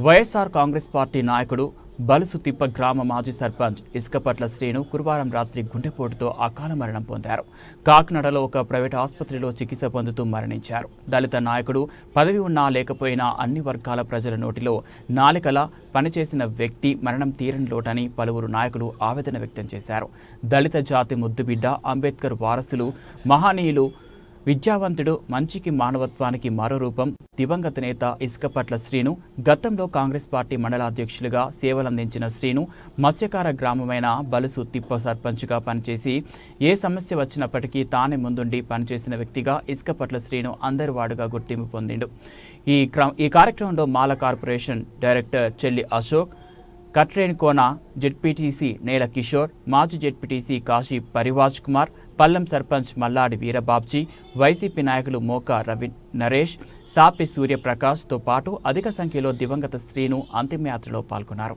YSR Congress party నాయకుడు బలుసుతిప్ప గ్రామ మాజీ సర్పంచ్ ఇసుకపట్ల శ్రీను గురువారం రాత్రి గుండెపోటుతో అకాల మరణం పొందారు. కాకినాడలో ఒక ప్రైవేట్ ఆసుపత్రిలో చికిత్స పొందుతూ మరణించారు. దళిత నాయకుడు పదవి ఉన్నా లేకపోయినా అన్ని వర్గాల ప్రజల నోటిలో నాలికలా పనిచేసిన వ్యక్తి మరణం తీరని లోటని పలువురు నాయకులు ఆవేదన వ్యక్తం చేశారు. దళిత జాతి ముద్దుబిడ్డ, అంబేద్కర్ వారసులు, మహనీయులు, విద్యావంతుడు, మంచికి మానవత్వానికి మరో రూపం దివంగత నేత ఇసుకపట్ల శ్రీను. గతంలో కాంగ్రెస్ పార్టీ మండల అధ్యక్షులుగా సేవలందించిన శ్రీను మత్స్యకార గ్రామమైన బలుసు తిప్ప సర్పంచ్గా పనిచేసి ఏ సమస్య వచ్చినప్పటికీ తానే ముందుండి పనిచేసిన వ్యక్తిగా ఇసుకపట్ల శ్రీను అందరి వాడుగా గుర్తింపు పొందిండు. ఈ కార్యక్రమంలో మాల కార్పొరేషన్ డైరెక్టర్ చెల్లి అశోక్, కట్రేనికోన జెడ్పీటీసీ నేల కిషోర్, మాజీ జెడ్పీటీసీ కాశీ పరివాజ్ కుమార్, పల్లం సర్పంచ్ మల్లాడి వీరబాబ్జీ, వైసీపీ నాయకులు మోకా రవి నరేష్, సాపి సూర్యప్రకాష్తో పాటు అధిక సంఖ్యలో దివంగత శ్రీను అంతిమయాత్రలో పాల్గొన్నారు.